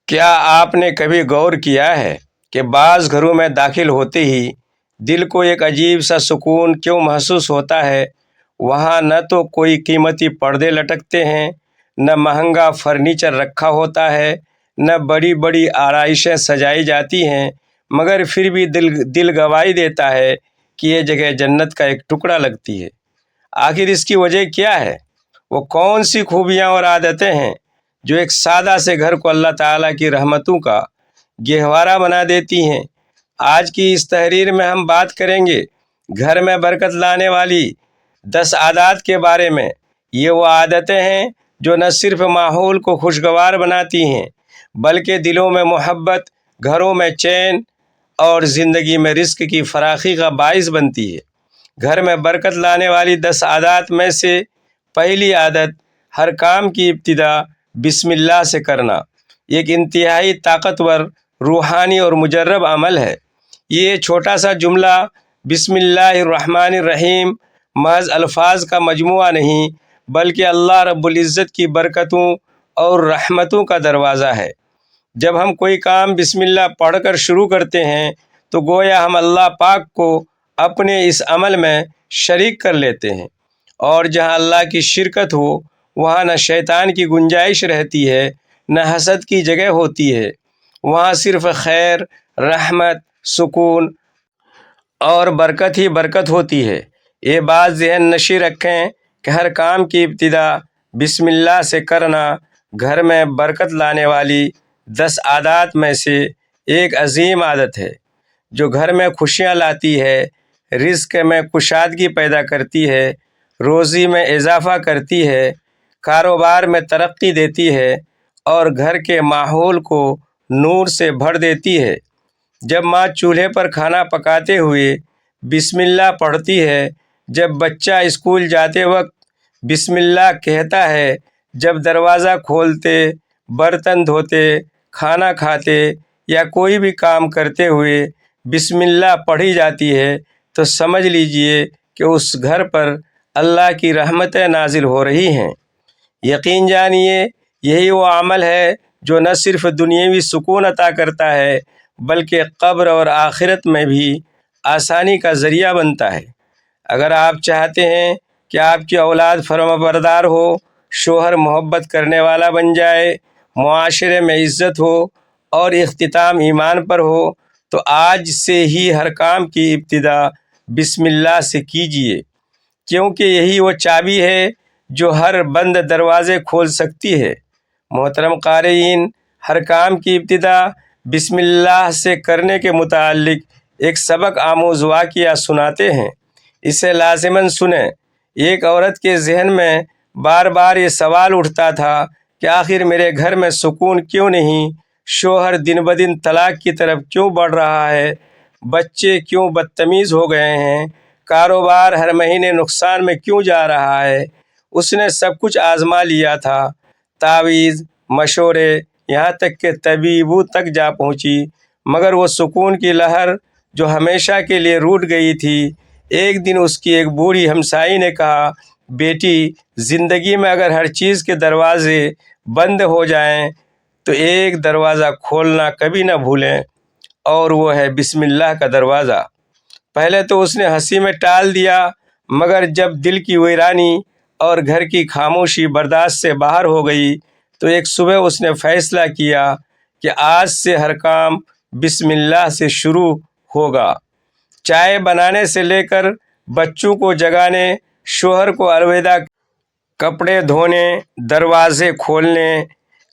کیا آپ نے کبھی غور کیا ہے کہ بعض گھروں میں داخل ہوتے ہی دل کو ایک عجیب سا سکون کیوں محسوس ہوتا ہے؟ وہاں نہ تو کوئی قیمتی پردے لٹکتے ہیں، نہ مہنگا فرنیچر رکھا ہوتا ہے، نہ بڑی بڑی آرائشیں سجائی جاتی ہیں، مگر پھر بھی دل گواہی دیتا ہے کہ یہ جگہ جنت کا ایک ٹکڑا لگتی ہے۔ آخر اس کی وجہ کیا ہے؟ وہ کون سی خوبیاں اور عادتیں ہیں جو ایک سادہ سے گھر کو اللہ تعالیٰ کی رحمتوں کا گہوارہ بنا دیتی ہیں؟ آج کی اس تحریر میں ہم بات کریں گے گھر میں برکت لانے والی 10 عادات کے بارے میں۔ یہ وہ عادتیں ہیں جو نہ صرف ماحول کو خوشگوار بناتی ہیں بلکہ دلوں میں محبت، گھروں میں چین اور زندگی میں رزق کی فراخی کا باعث بنتی ہے۔ گھر میں برکت لانے والی 10 عادات میں سے پہلی عادت، ہر کام کی ابتدا بسم اللہ سے کرنا۔ ایک انتہائی طاقتور، روحانی اور مجرب عمل ہے۔ یہ چھوٹا سا جملہ بسم اللہ الرحمن الرحیم محض الفاظ کا مجموعہ نہیں بلکہ اللہ رب العزت کی برکتوں اور رحمتوں کا دروازہ ہے۔ جب ہم کوئی کام بسم اللہ پڑھ کر شروع کرتے ہیں تو گویا ہم اللہ پاک کو اپنے اس عمل میں شریک کر لیتے ہیں، اور جہاں اللہ کی شرکت ہو وہاں نہ شیطان کی گنجائش رہتی ہے نہ حسد کی جگہ ہوتی ہے۔ وہاں صرف خیر، رحمت، سکون اور برکت ہی برکت ہوتی ہے۔ یہ بات ذہن نشین رکھیں کہ ہر کام کی ابتدا بسم اللہ سے کرنا گھر میں برکت لانے والی 10 عادات میں سے ایک عظیم عادت ہے، جو گھر میں خوشیاں لاتی ہے، رزق میں کشادگی پیدا کرتی ہے، روزی میں اضافہ کرتی ہے، کاروبار میں ترقی دیتی ہے اور گھر کے ماحول کو نور سے بھر دیتی ہے۔ جب ماں چولہے پر کھانا پکاتے ہوئے بسم اللہ پڑھتی ہے، جب بچہ اسکول جاتے وقت بسم اللہ کہتا ہے، جب دروازہ کھولتے، برتن دھوتے، کھانا کھاتے یا کوئی بھی کام کرتے ہوئے بسم اللہ پڑھی جاتی ہے، تو سمجھ لیجئے کہ اس گھر پر اللہ کی رحمتیں نازل ہو رہی ہیں۔ یقین جانیے یہی وہ عمل ہے جو نہ صرف دنیاوی سکون عطا کرتا ہے بلکہ قبر اور آخرت میں بھی آسانی کا ذریعہ بنتا ہے۔ اگر آپ چاہتے ہیں کہ آپ کی اولاد فرمانبردار ہو، شوہر محبت کرنے والا بن جائے، معاشرے میں عزت ہو اور اختتام ایمان پر ہو، تو آج سے ہی ہر کام کی ابتدا بسم اللہ سے کیجیے، کیونکہ یہی وہ چابی ہے جو ہر بند دروازے کھول سکتی ہے۔ محترم قارئین، ہر کام کی ابتدا بسم اللہ سے کرنے کے متعلق ایک سبق آموز واقعہ سناتے ہیں، اسے لازماً سنیں۔ ایک عورت کے ذہن میں بار بار یہ سوال اٹھتا تھا کہ آخر میرے گھر میں سکون کیوں نہیں؟ شوہر دن بدن طلاق کی طرف کیوں بڑھ رہا ہے؟ بچے کیوں بدتمیز ہو گئے ہیں؟ کاروبار ہر مہینے نقصان میں کیوں جا رہا ہے؟ اس نے سب کچھ آزما لیا تھا، تعویذ، مشورے، یہاں تک کہ طبیبوں تک جا پہنچی، مگر وہ سکون کی لہر جو ہمیشہ کے لیے روٹھ گئی تھی۔ ایک دن اس کی ایک بوڑھی ہمسائی نے کہا، بیٹی، زندگی میں اگر ہر چیز کے دروازے بند ہو جائیں تو ایک دروازہ کھولنا کبھی نہ بھولیں، اور وہ ہے بسم اللہ کا دروازہ۔ پہلے تو اس نے ہنسی میں ٹال دیا، مگر جب دل کی ویرانی اور گھر کی خاموشی برداشت سے باہر ہو گئی تو ایک صبح اس نے فیصلہ کیا کہ آج سے ہر کام بسم اللہ سے شروع ہوگا۔ چائے بنانے سے لے کر بچوں کو جگانے، شوہر کو الوداع، کپڑے دھونے، دروازے کھولنے،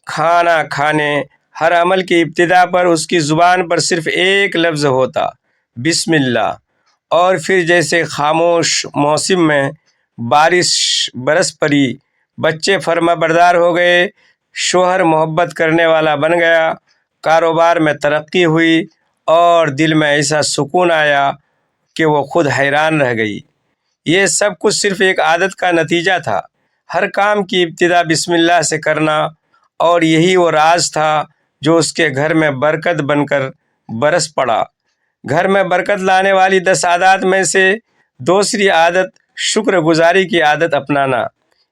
کھانا کھانے، ہر عمل کی ابتدا پر اس کی زبان پر صرف ایک لفظ ہوتا، بسم اللہ۔ اور پھر جیسے خاموش موسم میں بارش برس پڑی، بچے فرما بردار ہو گئے، شوہر محبت کرنے والا بن گیا، کاروبار میں ترقی ہوئی اور دل میں ایسا سکون آیا کہ وہ خود حیران رہ گئی۔ یہ سب کچھ صرف ایک عادت کا نتیجہ تھا، ہر کام کی ابتدا بسم اللہ سے کرنا، اور یہی وہ راز تھا جو اس کے گھر میں برکت بن کر برس پڑا۔ گھر میں برکت لانے والی 10 عادات میں سے دوسری عادت شکر گزاری کی عادت اپنانا۔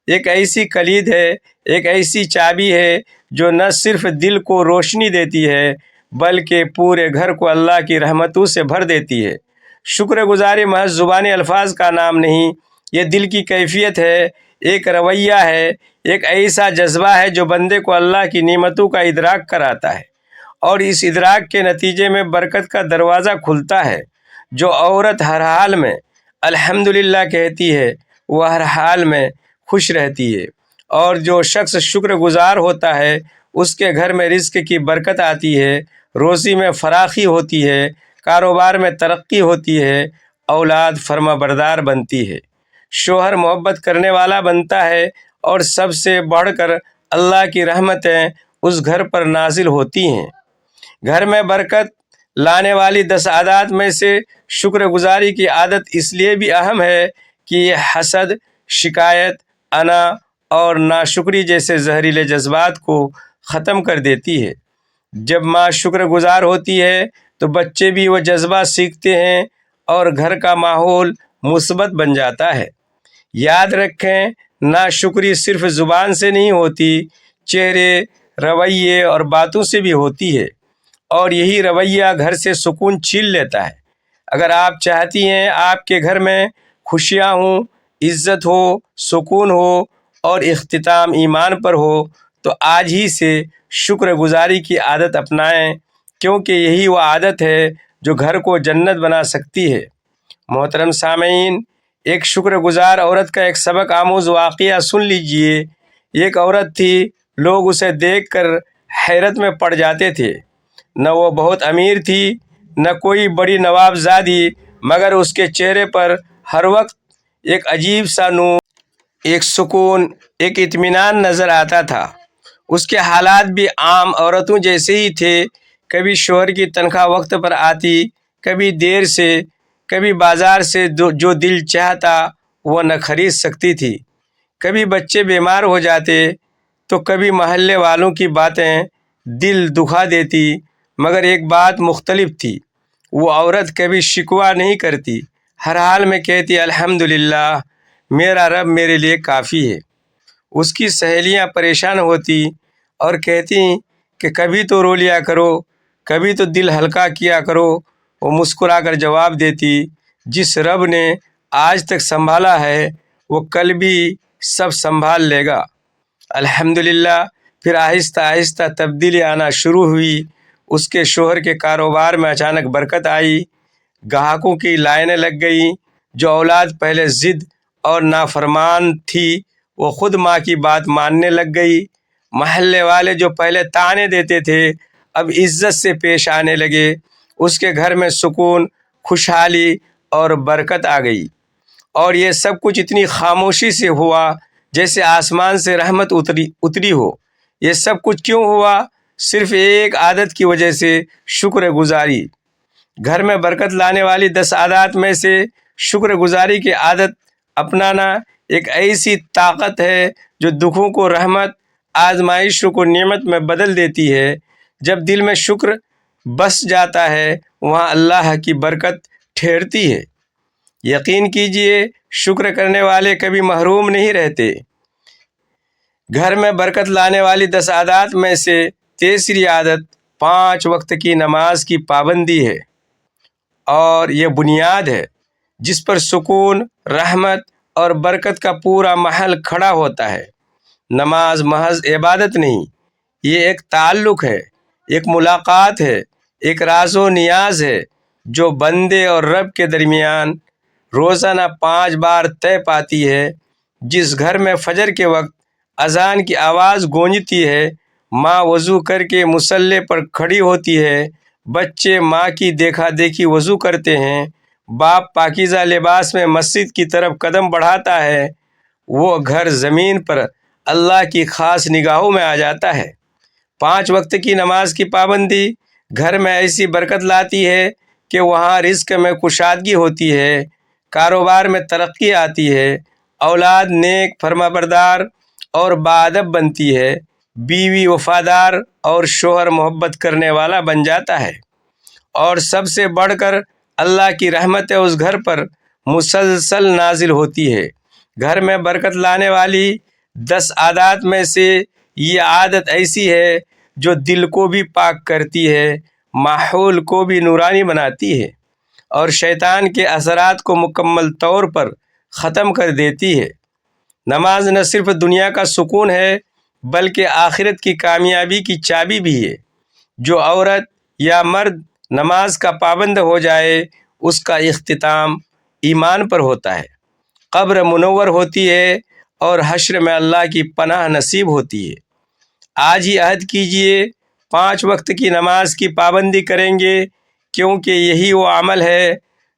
ایک ایسی کلید ہے، ایک ایسی چابی ہے جو نہ صرف دل کو روشنی دیتی ہے بلکہ پورے گھر کو اللہ کی رحمتوں سے بھر دیتی ہے۔ شکر گزاری محض زبانی الفاظ کا نام نہیں، یہ دل کی کیفیت ہے، ایک رویہ ہے، ایک ایسا جذبہ ہے جو بندے کو اللہ کی نعمتوں کا ادراک کراتا ہے، اور اس ادراک کے نتیجے میں برکت کا دروازہ کھلتا ہے۔ جو عورت ہر حال میں الحمدللہ کہتی ہے وہ ہر حال میں خوش رہتی ہے، اور جو شخص شکر گزار ہوتا ہے اس کے گھر میں رزق کی برکت آتی ہے، روزی میں فراخی ہوتی ہے، کاروبار میں ترقی ہوتی ہے، اولاد فرما بردار بنتی ہے، شوہر محبت کرنے والا بنتا ہے، اور سب سے بڑھ کر اللہ کی رحمتیں اس گھر پر نازل ہوتی ہیں۔ گھر میں برکت لانے والی 10 عادات میں سے شکر گزاری کی عادت اس لیے بھی اہم ہے کہ یہ حسد، شکایت، انا اور ناشکری جیسے زہریلے جذبات کو ختم کر دیتی ہے۔ جب ماں شکر گزار ہوتی ہے تو بچے بھی وہ جذبہ سیکھتے ہیں اور گھر کا ماحول مثبت بن جاتا ہے۔ یاد رکھیں، ناشکری صرف زبان سے نہیں ہوتی، چہرے، رویے اور باتوں سے بھی ہوتی ہے، اور یہی رویہ گھر سے سکون چھین لیتا ہے۔ اگر آپ چاہتی ہیں آپ کے گھر میں خوشیاں ہوں، عزت ہو، سکون ہو اور اختتام ایمان پر ہو تو آج ہی سے شکر گزاری کی عادت اپنائیں، کیونکہ یہی وہ عادت ہے جو گھر کو جنت بنا سکتی ہے۔ محترم سامعین، ایک شکر گزار عورت کا ایک سبق آموز واقعہ سن لیجئے۔ ایک عورت تھی، لوگ اسے دیکھ کر حیرت میں پڑ جاتے تھے۔ نہ وہ بہت امیر تھی، نہ کوئی بڑی نوابزادی، مگر اس کے چہرے پر ہر وقت ایک عجیب سا نور، ایک سکون، ایک اطمینان نظر آتا تھا۔ اس کے حالات بھی عام عورتوں جیسے ہی تھے، کبھی شوہر کی تنخواہ وقت پر آتی، کبھی دیر سے، کبھی بازار سے جو دل چاہتا وہ نہ خرید سکتی تھی، کبھی بچے بیمار ہو جاتے تو کبھی محلے والوں کی باتیں دل دکھا دیتی، مگر ایک بات مختلف تھی، وہ عورت کبھی شکوہ نہیں کرتی، ہر حال میں کہتی الحمدللہ، میرا رب میرے لیے کافی ہے۔ اس کی سہیلیاں پریشان ہوتی اور کہتی کہ کبھی تو رو لیا کرو، کبھی تو دل ہلکا کیا کرو۔ وہ مسکرا کر جواب دیتی، جس رب نے آج تک سنبھالا ہے وہ کل بھی سب سنبھال لے گا۔ الحمدللہ۔ پھر آہستہ آہستہ تبدیلی آنا شروع ہوئی۔ اس کے شوہر کے کاروبار میں اچانک برکت آئی، گاہکوں کی لائنیں لگ گئیں، جو اولاد پہلے ضد اور نافرمان تھی وہ خود ماں کی بات ماننے لگ گئی، محلے والے جو پہلے طعنے دیتے تھے اب عزت سے پیش آنے لگے، اس کے گھر میں سکون، خوشحالی اور برکت آ گئی۔ اور یہ سب کچھ اتنی خاموشی سے ہوا جیسے آسمان سے رحمت اتری ہو۔ یہ سب کچھ کیوں ہوا؟ صرف ایک عادت کی وجہ سے، شکر گزاری۔ گھر میں برکت لانے والی 10 عادات میں سے شکر گزاری کی عادت اپنانا ایک ایسی طاقت ہے جو دکھوں کو رحمت، آزمائشوں کو نعمت میں بدل دیتی ہے۔ جب دل میں شکر بس جاتا ہے وہاں اللہ کی برکت ٹھہرتی ہے۔ یقین کیجئے، شکر کرنے والے کبھی محروم نہیں رہتے۔ گھر میں برکت لانے والی 10 عادات میں سے تیسری عادت 5 وقت کی نماز کی پابندی ہے، اور یہ بنیاد ہے جس پر سکون، رحمت اور برکت کا پورا محل کھڑا ہوتا ہے۔ نماز محض عبادت نہیں، یہ ایک تعلق ہے، ایک ملاقات ہے، ایک راز و نیاز ہے جو بندے اور رب کے درمیان روزانہ 5 بار طے پاتی ہے۔ جس گھر میں فجر کے وقت اذان کی آواز گونجتی ہے، ماں وضو کر کے مصلی پر کھڑی ہوتی ہے، بچے ماں کی دیکھا دیکھی وضو کرتے ہیں، باپ پاکیزہ لباس میں مسجد کی طرف قدم بڑھاتا ہے، وہ گھر زمین پر اللہ کی خاص نگاہوں میں آ جاتا ہے۔ 5 وقت کی نماز کی پابندی گھر میں ایسی برکت لاتی ہے کہ وہاں رزق میں کشادگی ہوتی ہے، کاروبار میں ترقی آتی ہے، اولاد نیک، فرما بردار اور باادب بنتی ہے، بیوی وفادار اور شوہر محبت کرنے والا بن جاتا ہے، اور سب سے بڑھ کر اللہ کی رحمت اس گھر پر مسلسل نازل ہوتی ہے۔ گھر میں برکت لانے والی 10 عادات میں سے یہ عادت ایسی ہے جو دل کو بھی پاک کرتی ہے، ماحول کو بھی نورانی بناتی ہے اور شیطان کے اثرات کو مکمل طور پر ختم کر دیتی ہے۔ نماز نہ صرف دنیا کا سکون ہے بلکہ آخرت کی کامیابی کی چابی بھی ہے۔ جو عورت یا مرد نماز کا پابند ہو جائے اس کا اختتام ایمان پر ہوتا ہے، قبر منور ہوتی ہے اور حشر میں اللہ کی پناہ نصیب ہوتی ہے۔ آج ہی عہد کیجئے 5 وقت کی نماز کی پابندی کریں گے، کیونکہ یہی وہ عمل ہے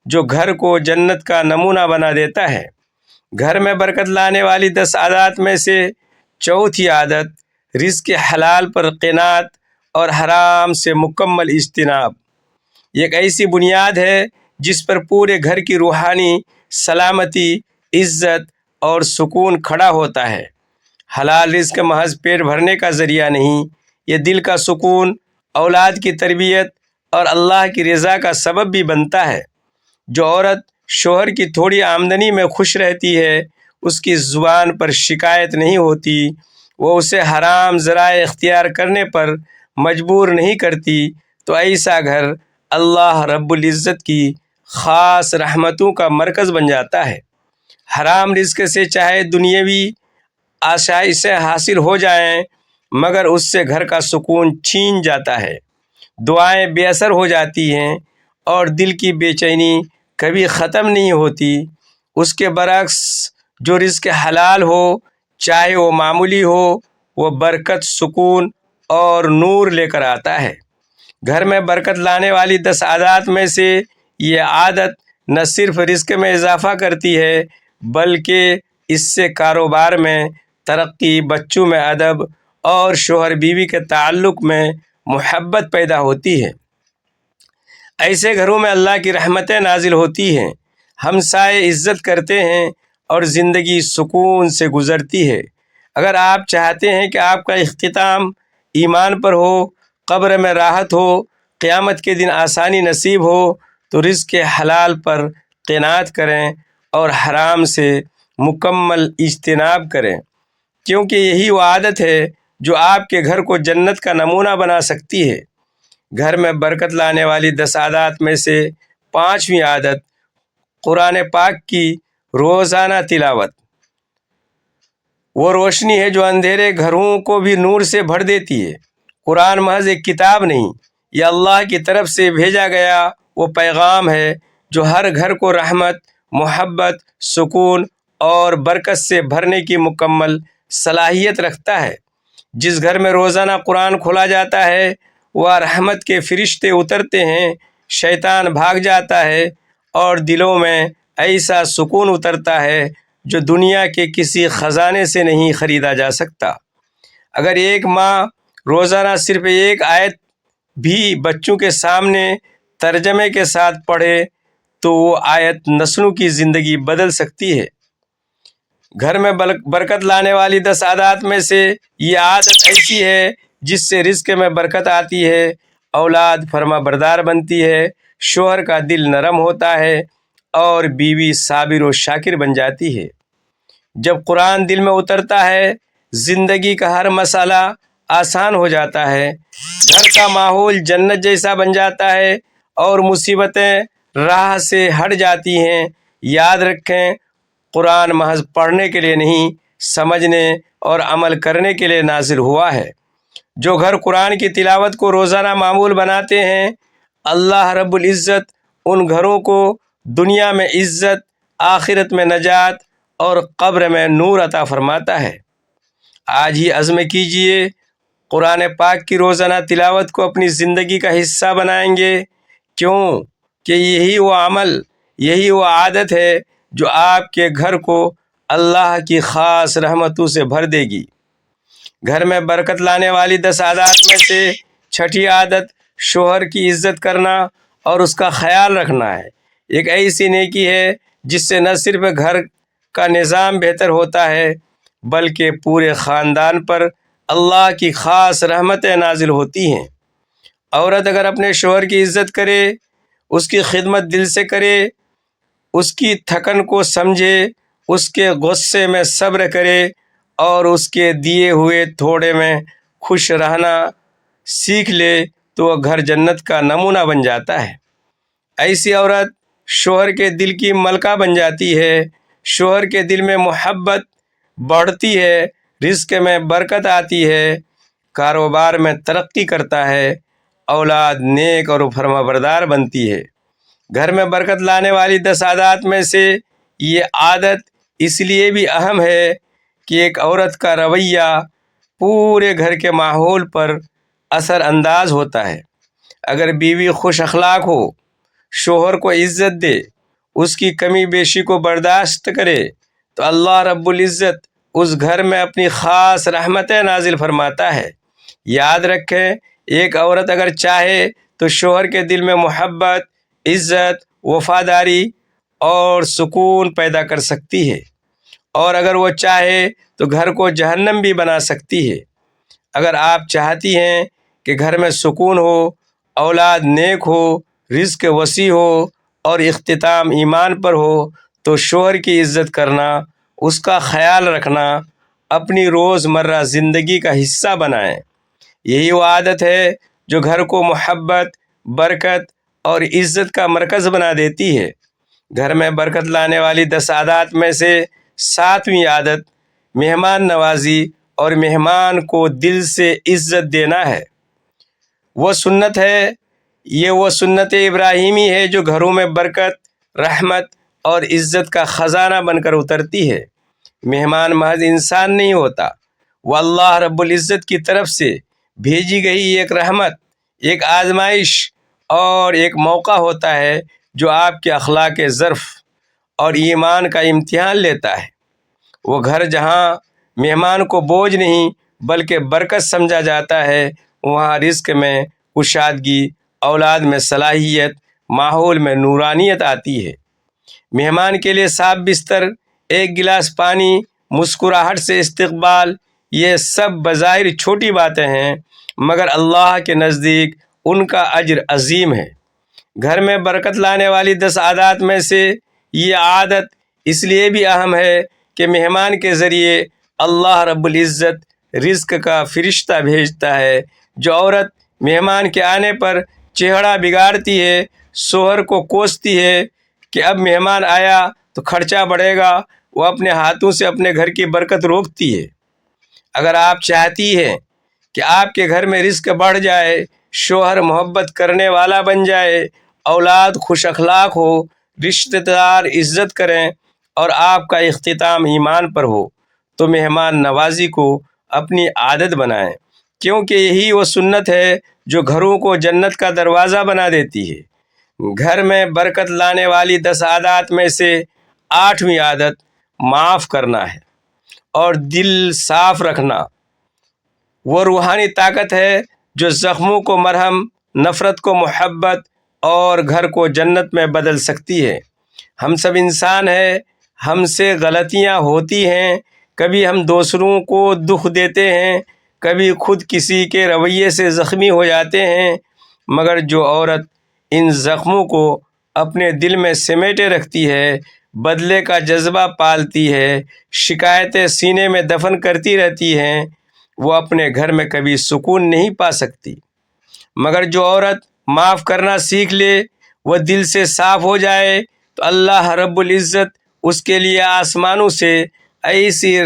جو گھر کو جنت کا نمونہ بنا دیتا ہے۔ گھر میں برکت لانے والی 10 عادات میں سے چوتھی عادت رزق حلال پر قناعت اور حرام سے مکمل اجتناب۔ یہ ایک ایسی بنیاد ہے جس پر پورے گھر کی روحانی سلامتی، عزت اور سکون کھڑا ہوتا ہے۔ حلال رزق محض پیٹ بھرنے کا ذریعہ نہیں، یہ دل کا سکون، اولاد کی تربیت اور اللہ کی رضا کا سبب بھی بنتا ہے۔ جو عورت شوہر کی تھوڑی آمدنی میں خوش رہتی ہے، اس کی زبان پر شکایت نہیں ہوتی، وہ اسے حرام ذرائع اختیار کرنے پر مجبور نہیں کرتی، تو ایسا گھر اللہ رب العزت کی خاص رحمتوں کا مرکز بن جاتا ہے۔ حرام رزق سے چاہے دنیاوی آسائشیں حاصل ہو جائیں مگر اس سے گھر کا سکون چھین جاتا ہے، دعائیں بے اثر ہو جاتی ہیں اور دل کی بے چینی کبھی ختم نہیں ہوتی۔ اس کے برعکس جو رزق حلال ہو، چاہے وہ معمولی ہو، وہ برکت، سکون اور نور لے کر آتا ہے۔ گھر میں برکت لانے والی 10 عادات میں سے یہ عادت نہ صرف رزق میں اضافہ کرتی ہے بلکہ اس سے کاروبار میں ترقی، بچوں میں ادب اور شوہر بیوی کے تعلق میں محبت پیدا ہوتی ہے۔ ایسے گھروں میں اللہ کی رحمتیں نازل ہوتی ہیں، ہمسائے عزت کرتے ہیں اور زندگی سکون سے گزرتی ہے۔ اگر آپ چاہتے ہیں کہ آپ کا اختتام ایمان پر ہو، قبر میں راحت ہو، قیامت کے دن آسانی نصیب ہو، تو رزق حلال پر قناعت کریں اور حرام سے مکمل اجتناب کریں، کیونکہ یہی وہ عادت ہے جو آپ کے گھر کو جنت کا نمونہ بنا سکتی ہے۔ گھر میں برکت لانے والی 10 عادات میں سے 5ویں عادت قرآن پاک کی روزانہ تلاوت۔ وہ روشنی ہے جو اندھیرے گھروں کو بھی نور سے بھر دیتی ہے۔ قرآن محض ایک کتاب نہیں، یہ اللہ کی طرف سے بھیجا گیا وہ پیغام ہے جو ہر گھر کو رحمت، محبت، سکون اور برکت سے بھرنے کی مکمل صلاحیت رکھتا ہے۔ جس گھر میں روزانہ قرآن کھولا جاتا ہے وہاں رحمت کے فرشتے اترتے ہیں، شیطان بھاگ جاتا ہے اور دلوں میں ایسا سکون اترتا ہے جو دنیا کے کسی خزانے سے نہیں خریدا جا سکتا۔ اگر ایک ماں روزانہ صرف ایک آیت بھی بچوں کے سامنے ترجمے کے ساتھ پڑھے تو وہ آیت نسلوں کی زندگی بدل سکتی ہے۔ گھر میں برکت لانے والی 10 عادات میں سے یہ عادت ایسی ہے جس سے رزق میں برکت آتی ہے، اولاد فرما بردار بنتی ہے، شوہر کا دل نرم ہوتا ہے اور بیوی صابر و شاکر بن جاتی ہے۔ جب قرآن دل میں اترتا ہے زندگی کا ہر مسئلہ آسان ہو جاتا ہے، گھر کا ماحول جنت جیسا بن جاتا ہے اور مصیبتیں راہ سے ہٹ جاتی ہیں۔ یاد رکھیں، قرآن محض پڑھنے کے لیے نہیں، سمجھنے اور عمل کرنے کے لیے نازل ہوا ہے۔ جو گھر قرآن کی تلاوت کو روزانہ معمول بناتے ہیں، اللہ رب العزت ان گھروں کو دنیا میں عزت، آخرت میں نجات اور قبر میں نور عطا فرماتا ہے۔ آج ہی عزم کیجئے، قرآن پاک کی روزانہ تلاوت کو اپنی زندگی کا حصہ بنائیں گے، کیوں کہ یہی وہ عمل، یہی وہ عادت ہے جو آپ کے گھر کو اللہ کی خاص رحمتوں سے بھر دے گی۔ گھر میں برکت لانے والی 10 عادات میں سے 6ٹھی عادت شوہر کی عزت کرنا اور اس کا خیال رکھنا ہے۔ ایک ایسی نیکی ہے جس سے نہ صرف گھر کا نظام بہتر ہوتا ہے بلکہ پورے خاندان پر اللہ کی خاص رحمتیں نازل ہوتی ہیں۔ عورت اگر اپنے شوہر کی عزت کرے، اس کی خدمت دل سے کرے، اس کی تھکن کو سمجھے، اس کے غصے میں صبر کرے اور اس کے دیے ہوئے تھوڑے میں خوش رہنا سیکھ لے تو وہ گھر جنت کا نمونہ بن جاتا ہے۔ ایسی عورت شوہر کے دل کی ملکہ بن جاتی ہے، شوہر کے دل میں محبت بڑھتی ہے، رزق میں برکت آتی ہے، کاروبار میں ترقی کرتا ہے، اولاد نیک اور فرمانبردار بنتی ہے۔ گھر میں برکت لانے والی 10 عادات میں سے یہ عادت اس لیے بھی اہم ہے کہ ایک عورت کا رویہ پورے گھر کے ماحول پر اثر انداز ہوتا ہے۔ اگر بیوی خوش اخلاق ہو، شوہر کو عزت دے، اس کی کمی بیشی کو برداشت کرے، تو اللہ رب العزت اس گھر میں اپنی خاص رحمتیں نازل فرماتا ہے۔ یاد رکھیں، ایک عورت اگر چاہے تو شوہر کے دل میں محبت، عزت، وفاداری اور سکون پیدا کر سکتی ہے، اور اگر وہ چاہے تو گھر کو جہنم بھی بنا سکتی ہے۔ اگر آپ چاہتی ہیں کہ گھر میں سکون ہو، اولاد نیک ہو، رزق وسیع ہو اور اختتام ایمان پر ہو، تو شوہر کی عزت کرنا، اس کا خیال رکھنا اپنی روزمرہ زندگی کا حصہ بنائیں۔ یہی وہ عادت ہے جو گھر کو محبت، برکت اور عزت کا مرکز بنا دیتی ہے۔ گھر میں برکت لانے والی 10 عادات میں سے 7ویں عادت مہمان نوازی اور مہمان کو دل سے عزت دینا ہے۔ وہ سنت ابراہیمی ہے جو گھروں میں برکت، رحمت اور عزت کا خزانہ بن کر اترتی ہے۔ مہمان محض انسان نہیں ہوتا، وہ اللہ رب العزت کی طرف سے بھیجی گئی ایک رحمت، ایک آزمائش اور ایک موقع ہوتا ہے جو آپ کے اخلاق ظرف اور ایمان کا امتحان لیتا ہے۔ وہ گھر جہاں مہمان کو بوجھ نہیں بلکہ برکت سمجھا جاتا ہے، وہاں رزق میں کشادگی، اولاد میں صلاحیت، ماحول میں نورانیت آتی ہے۔ مہمان کے لیے صاف بستر، ایک گلاس پانی، مسکراہٹ سے استقبال، یہ سب بظاہر چھوٹی باتیں ہیں، مگر اللہ کے نزدیک ان کا اجر عظیم ہے۔ گھر میں برکت لانے والی 10 عادات میں سے یہ عادت اس لیے بھی اہم ہے کہ مہمان کے ذریعے اللہ رب العزت رزق کا فرشتہ بھیجتا ہے۔ جو عورت مہمان کے آنے پر چہرہ بگاڑتی ہے، شوہر کو کوستی ہے کہ اب مہمان آیا تو خرچہ بڑھے گا، وہ اپنے ہاتھوں سے اپنے گھر کی برکت روکتی ہے۔ اگر آپ چاہتی ہیں کہ آپ کے گھر میں رزق بڑھ جائے، شوہر محبت کرنے والا بن جائے، اولاد خوش اخلاق ہو، رشتہ دار عزت کریں اور آپ کا اختتام ایمان پر ہو، تو مہمان نوازی کو اپنی عادت بنائیں، کیونکہ یہی وہ سنت ہے جو گھروں کو جنت کا دروازہ بنا دیتی ہے۔ گھر میں برکت لانے والی 10 عادات میں سے 8ویں عادت معاف کرنا ہے اور دل صاف رکھنا۔ وہ روحانی طاقت ہے جو زخموں کو مرہم، نفرت کو محبت اور گھر کو جنت میں بدل سکتی ہے۔ ہم سب انسان ہیں، ہم سے غلطیاں ہوتی ہیں، کبھی ہم دوسروں کو دکھ دیتے ہیں، کبھی خود کسی کے رویے سے زخمی ہو جاتے ہیں، مگر جو عورت ان زخموں کو اپنے دل میں سمیٹے رکھتی ہے، بدلے کا جذبہ پالتی ہے، شکایتیں سینے میں دفن کرتی رہتی ہیں، وہ اپنے گھر میں کبھی سکون نہیں پا سکتی۔ مگر جو عورت معاف کرنا سیکھ لے، وہ دل سے صاف ہو جائے، تو اللہ رب العزت اس کے لیے آسمانوں سے ایسی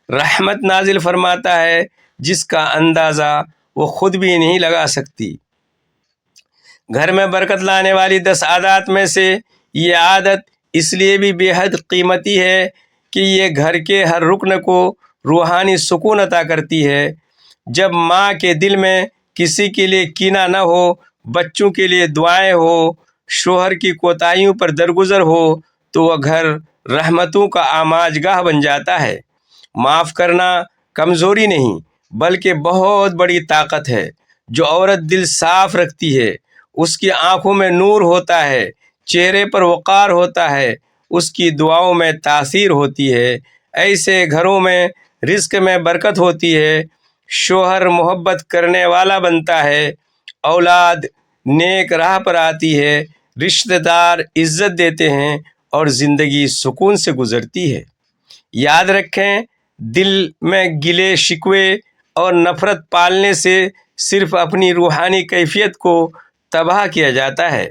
رحمت نازل فرماتا ہے جس کا اندازہ وہ خود بھی نہیں لگا سکتی۔ گھر میں برکت لانے والی 10 عادات میں سے یہ عادت اس لیے بھی بے حد قیمتی ہے کہ یہ گھر کے ہر رکن کو روحانی سکون عطا کرتی ہے۔ جب ماں کے دل میں کسی کے لیے کینہ نہ ہو، بچوں کے لیے دعائیں ہو، شوہر کی کوتاہیوں پر درگزر ہو، تو وہ گھر رحمتوں کا آماج گاہ بن جاتا ہے۔ معاف کرنا کمزوری نہیں بلکہ بہت بڑی طاقت ہے۔ جو عورت دل صاف رکھتی ہے، اس کی آنکھوں میں نور ہوتا ہے، چہرے پر وقار ہوتا ہے، اس کی دعاؤں میں تاثیر ہوتی ہے۔ ایسے گھروں میں رزق میں برکت ہوتی ہے، شوہر محبت کرنے والا بنتا ہے، اولاد نیک راہ پر آتی ہے، رشتہ دار عزت دیتے ہیں اور زندگی سکون سے گزرتی ہے۔ یاد رکھیں، دل میں گلے شکوے اور نفرت پالنے سے صرف اپنی روحانی کیفیت کو تباہ کیا جاتا ہے،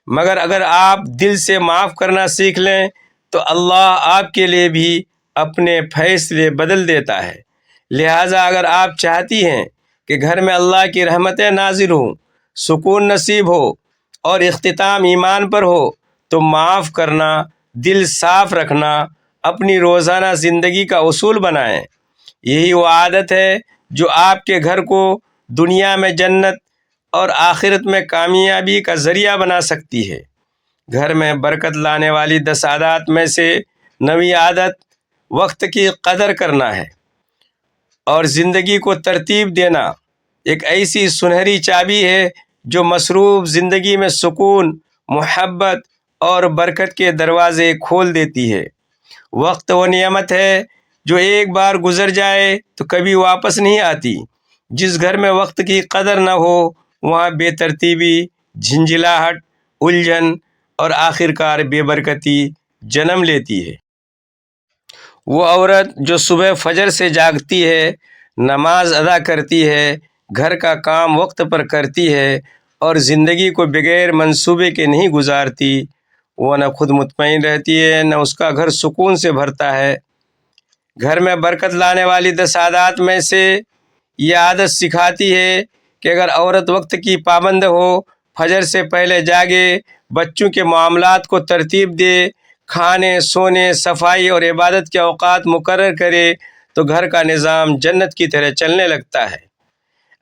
مگر اگر آپ دل سے معاف کرنا سیکھ لیں تو اللہ آپ کے لیے بھی اپنے فیصلے بدل دیتا ہے۔ لہٰذا اگر آپ چاہتی ہیں کہ گھر میں اللہ کی رحمتیں نازل ہوں، سکون نصیب ہو اور اختتام ایمان پر ہو، تو معاف کرنا، دل صاف رکھنا اپنی روزانہ زندگی کا اصول بنائیں۔ یہی وہ عادت ہے جو آپ کے گھر کو دنیا میں جنت اور آخرت میں کامیابی کا ذریعہ بنا سکتی ہے۔ گھر میں برکت لانے والی 10 عادات میں سے 9ویں عادت وقت کی قدر کرنا ہے اور زندگی کو ترتیب دینا ایک ایسی سنہری چابی ہے جو مصروف زندگی میں سکون، محبت اور برکت کے دروازے کھول دیتی ہے۔ وقت وہ نعمت ہے جو ایک بار گزر جائے تو کبھی واپس نہیں آتی۔ جس گھر میں وقت کی قدر نہ ہو وہاں بے ترتیبی، جھنجھلاہٹ، الجھن اور آخرکار بے برکتی جنم لیتی ہے۔ وہ عورت جو صبح فجر سے جاگتی ہے، نماز ادا کرتی ہے، گھر کا کام وقت پر کرتی ہے اور زندگی کو بغیر منصوبے کے نہیں گزارتی، وہ نہ خود مطمئن رہتی ہے نہ اس کا گھر سکون سے بھرتا ہے۔ گھر میں برکت لانے والی 10 عادات میں سے یہ عادت سکھاتی ہے کہ اگر عورت وقت کی پابند ہو، فجر سے پہلے جاگے، بچوں کے معاملات کو ترتیب دے، کھانے، سونے، صفائی اور عبادت کے اوقات مقرر کرے تو گھر کا نظام جنت کی طرح چلنے لگتا ہے۔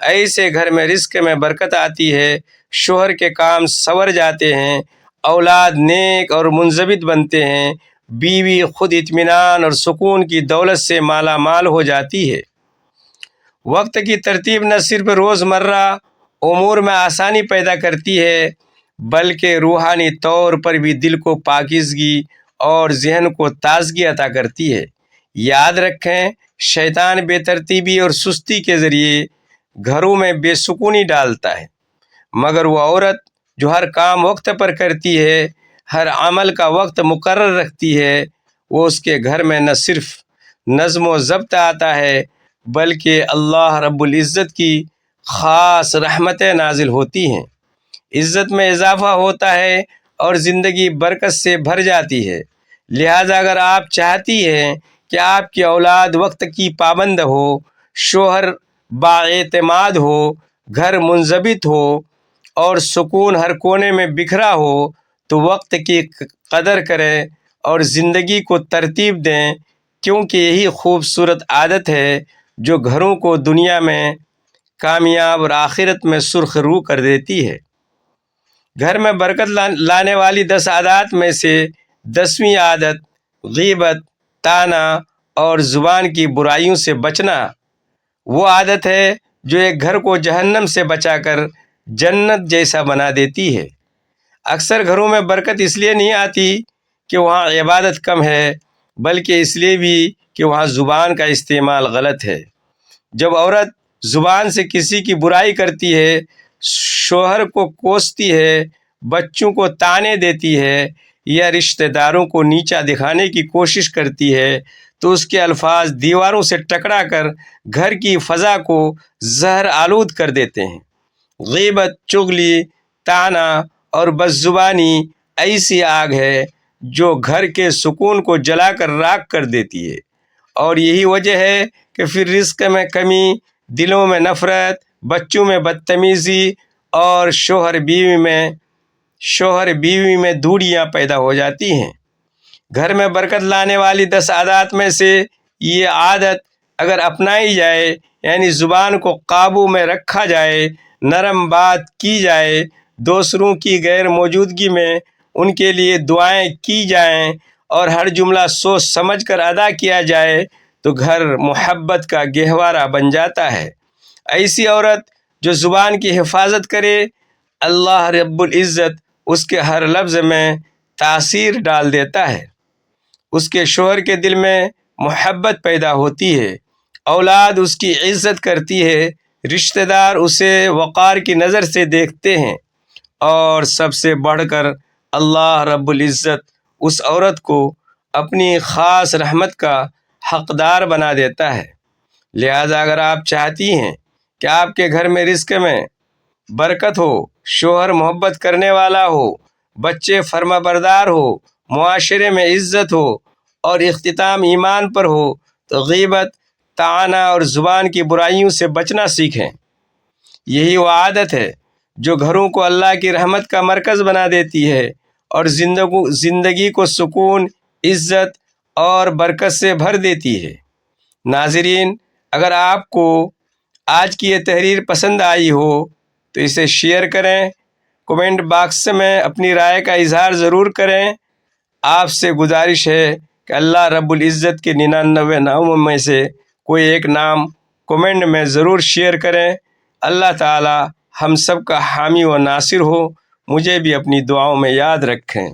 ایسے گھر میں رزق میں برکت آتی ہے، شوہر کے کام سنور جاتے ہیں، اولاد نیک اور منضبط بنتے ہیں، بیوی خود اطمینان اور سکون کی دولت سے مالا مال ہو جاتی ہے۔ وقت کی ترتیب نہ صرف روزمرہ امور میں آسانی پیدا کرتی ہے بلکہ روحانی طور پر بھی دل کو پاکیزگی اور ذہن کو تازگی عطا کرتی ہے۔ یاد رکھیں، شیطان بے ترتیبی اور سستی کے ذریعے گھروں میں بے سکونی ڈالتا ہے، مگر وہ عورت جو ہر کام وقت پر کرتی ہے، ہر عمل کا وقت مقرر رکھتی ہے، وہ اس کے گھر میں نہ صرف نظم و ضبط آتا ہے بلکہ اللہ رب العزت کی خاص رحمتیں نازل ہوتی ہیں، عزت میں اضافہ ہوتا ہے اور زندگی برکت سے بھر جاتی ہے۔ لہٰذا اگر آپ چاہتی ہیں کہ آپ کی اولاد وقت کی پابند ہو، شوہر بااعتماد ہو، گھر منضبط ہو اور سکون ہر کونے میں بکھرا ہو، تو وقت کی قدر کریں اور زندگی کو ترتیب دیں، کیونکہ یہی خوبصورت عادت ہے جو گھروں کو دنیا میں کامیاب اور آخرت میں سرخ رو کر دیتی ہے۔ گھر میں برکت لانے والی 10 عادات میں سے 10ویں عادت غیبت، طعنہ اور زبان کی برائیوں سے بچنا وہ عادت ہے جو ایک گھر کو جہنم سے بچا کر جنت جیسا بنا دیتی ہے۔ اکثر گھروں میں برکت اس لیے نہیں آتی کہ وہاں عبادت کم ہے بلکہ اس لیے بھی کہ وہاں زبان کا استعمال غلط ہے۔ جب عورت زبان سے کسی کی برائی کرتی ہے، شوہر کو کوستی ہے، بچوں کو طعنے دیتی ہے یا رشتہ داروں کو نیچا دکھانے کی کوشش کرتی ہے تو اس کے الفاظ دیواروں سے ٹکرا کر گھر کی فضا کو زہر آلود کر دیتے ہیں۔ غیبت، چغلی، طعنہ اور بدزبانی ایسی آگ ہے جو گھر کے سکون کو جلا کر راکھ کر دیتی ہے، اور یہی وجہ ہے کہ پھر رزق میں کمی، دلوں میں نفرت، بچوں میں بدتمیزی اور شوہر بیوی میں دوریاں پیدا ہو جاتی ہیں۔ گھر میں برکت لانے والی 10 عادات میں سے یہ عادت اگر اپنائی جائے، یعنی زبان کو قابو میں رکھا جائے، نرم بات کی جائے، دوسروں کی غیر موجودگی میں ان کے لیے دعائیں کی جائیں اور ہر جملہ سوچ سمجھ کر ادا کیا جائے تو گھر محبت کا گہوارہ بن جاتا ہے۔ ایسی عورت جو زبان کی حفاظت کرے، اللہ رب العزت اس کے ہر لفظ میں تاثیر ڈال دیتا ہے، اس کے شوہر کے دل میں محبت پیدا ہوتی ہے، اولاد اس کی عزت کرتی ہے، رشتہ دار اسے وقار کی نظر سے دیکھتے ہیں، اور سب سے بڑھ کر اللہ رب العزت اس عورت کو اپنی خاص رحمت کا حقدار بنا دیتا ہے۔ لہذا اگر آپ چاہتی ہیں کہ آپ کے گھر میں رزق میں برکت ہو، شوہر محبت کرنے والا ہو، بچے فرما بردار ہو، معاشرے میں عزت ہو اور اختتام ایمان پر ہو، تو غیبت، طعنہ اور زبان کی برائیوں سے بچنا سیکھیں۔ یہی وہ عادت ہے جو گھروں کو اللہ کی رحمت کا مرکز بنا دیتی ہے اور زندگی کو سکون، عزت اور برکت سے بھر دیتی ہے۔ ناظرین، اگر آپ کو آج کی یہ تحریر پسند آئی ہو تو اسے شیئر کریں، کومنٹ باکس میں اپنی رائے کا اظہار ضرور کریں۔ آپ سے گزارش ہے کہ اللہ رب العزت کے 99 ناموں میں سے کوئی ایک نام کومنٹ میں ضرور شیئر کریں۔ اللہ تعالی ہم سب کا حامی و ناصر ہو۔ مجھے بھی اپنی دعاؤں میں یاد رکھیں۔